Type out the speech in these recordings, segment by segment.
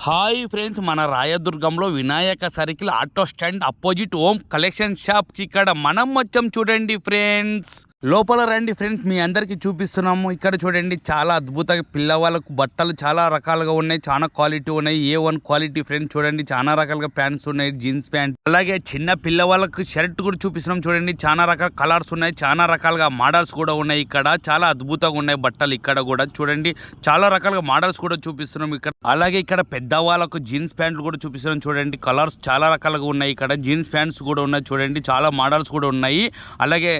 Hi friends, మన రాయదుర్గంలో Vinayaka circle auto stand opposite Om collection షాప్కి ఇక్కడ మనం వచ్చాం. చూడండి ఫ్రెండ్స్, లోపల రండి ఫ్రెండ్స్, మీ అందరికీ చూపిస్తున్నాము. ఇక్కడ చూడండి, చాలా అద్భుతంగా పిల్లవాళ్ళకు బట్టలు చాలా రకాలుగా ఉన్నాయి, చాలా క్వాలిటీ ఉన్నాయి. A1 quality friends. చూడండి, చాలా రకాలుగా ప్యాంట్స్ ఉన్నాయి, జీన్స్ ప్యాంట్. అలాగే చిన్న పిల్లవాళ్ళకు షర్ట్ కూడా చూపిస్తున్నాం. చూడండి, చాలా రకాల కలర్స్ ఉన్నాయి, చాలా రకాలుగా మోడల్స్ కూడా ఉన్నాయి. ఇక్కడ చాలా అద్భుతంగా ఉన్నాయి బట్టలు. ఇక్కడ కూడా చూడండి, చాలా రకాలుగా మోడల్స్ కూడా చూపిస్తున్నాం ఇక్కడ. అలాగే ఇక్కడ పెద్దవాళ్ళకు జీన్స్ ప్యాంట్లు కూడా చూపిస్తున్నాం. చూడండి, కలర్స్ చాలా రకాలుగా ఉన్నాయి. ఇక్కడ జీన్స్ ప్యాంట్స్ కూడా ఉన్నాయి. చూడండి, చాలా మోడల్స్ కూడా ఉన్నాయి. అలాగే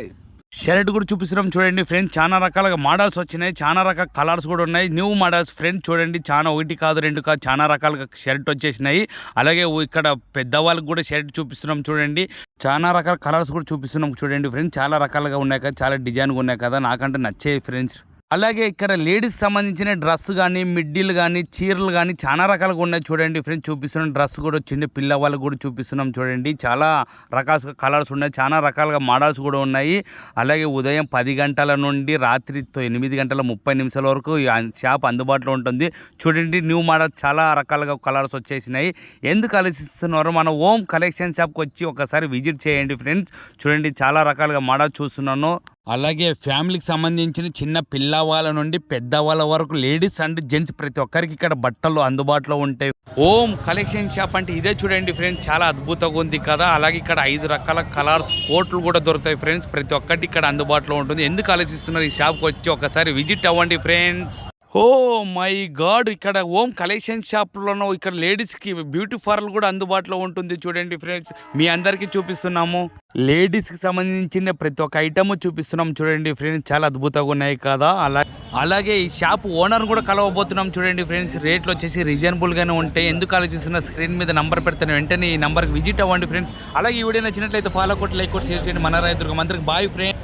షర్ట్ కూడా చూపిస్తున్నాం. చూడండి ఫ్రెండ్స్, చాలా రకాలుగా మోడల్స్ వచ్చినాయి, చాలా రకాల కలర్స్ కూడా ఉన్నాయి. New models friends. చూడండి, చాలా ఒకటి కాదు రెండు కాదు, చాలా రకాలుగా షర్ట్ వచ్చేసినాయి. అలాగే ఇక్కడ పెద్దవాళ్ళకి కూడా షర్ట్ చూపిస్తున్నాం. చూడండి, చాలా రకాల కలర్స్ కూడా చూపిస్తున్నాం. చూడండి ఫ్రెండ్స్, చాలా రకాలుగా ఉన్నాయి కదా, చాలా డిజైన్గా ఉన్నాయి కదా, నాకంటే నచ్చాయి ఫ్రెండ్స్. అలాగే ఇక్కడ లేడీస్ సంబంధించిన డ్రెస్ కానీ, మిడ్డీలు కానీ, చీరలు కానీ చాలా రకాలుగా ఉన్నాయి. చూడండి ఫ్రెండ్స్, చూపిస్తున్నాం. డ్రెస్ కూడా వచ్చింది, పిల్లవాళ్ళకి కూడా చూపిస్తున్నాం. చూడండి, చాలా రకాల కలర్స్ ఉన్నాయి, చాలా రకాలుగా మోడల్స్ కూడా ఉన్నాయి. అలాగే ఉదయం 10 గంటల నుండి రాత్రి 8:30 వరకు ఈ షాప్ అందుబాటులో ఉంటుంది. చూడండి, న్యూ మోడల్ చాలా రకాలుగా కలర్స్ వచ్చేసినాయి. ఎందుకు ఆలోచిస్తున్నారు? మన ఓం కలెక్షన్ షాప్కి వచ్చి ఒకసారి విజిట్ చేయండి ఫ్రెండ్స్. చూడండి, చాలా రకాలుగా మోడల్ చూస్తున్నాను. అలాగే ఫ్యామిలీకి సంబంధించిన చిన్న పిల్లవాళ్ళ నుండి పెద్దవాళ్ళ వరకు, లేడీస్ అండ్ జెంట్స్ ప్రతి ఒక్కరికి ఇక్కడ బట్టలు అందుబాటులో ఉంటాయి. ఓం కలెక్షన్ షాప్ అంటే ఇదే. చూడండి ఫ్రెండ్స్, చాలా అద్భుతంగా ఉంది కదా. అలాగే ఇక్కడ 5 రకాల కలర్స్ కోట్లు కూడా దొరుకుతాయి ఫ్రెండ్స్. ప్రతి ఒక్కటి ఇక్కడ అందుబాటులో ఉంటుంది. ఎందుకు ఆలోచిస్తున్నారు? ఈ షాప్కి వచ్చి ఒకసారి విజిట్ అవ్వండి ఫ్రెండ్స్. ఓ మై గాడ్, ఇక్కడ ఓం కలెక్షన్ షాప్లోనూ ఇక్కడ లేడీస్కి బ్యూటీ పార్లర్ కూడా అందుబాటులో ఉంటుంది. చూడండి ఫ్రెండ్స్, మీ అందరికీ చూపిస్తున్నాము. లేడీస్కి సంబంధించిన ప్రతి ఒక్క ఐటమ్ చూపిస్తున్నాం. చూడండి ఫ్రెండ్స్, చాలా అద్భుతంగా ఉన్నాయి కదా. అలాగే ఈ షాప్ ఓనర్ కూడా కలవబోతున్నాం. చూడండి ఫ్రెండ్స్, రేట్లు వచ్చేసి రీజనబుల్గానే ఉంటాయి. ఎందుకు ఆలోచిస్తున్న? స్క్రీన్ మీద నంబర్ పెడతాను, వెంటనే ఈ నంబర్కి విజిట్ అవ్వండి ఫ్రెండ్స్. అలాగే ఈ వీడియో నచ్చినట్లయితే ఫాలో కొట్టి, లైక్ కొట్టి, షేర్ చేయండి. మన రాయదుర్గం అందరికి బాయ్ ఫ్రెండ్స్.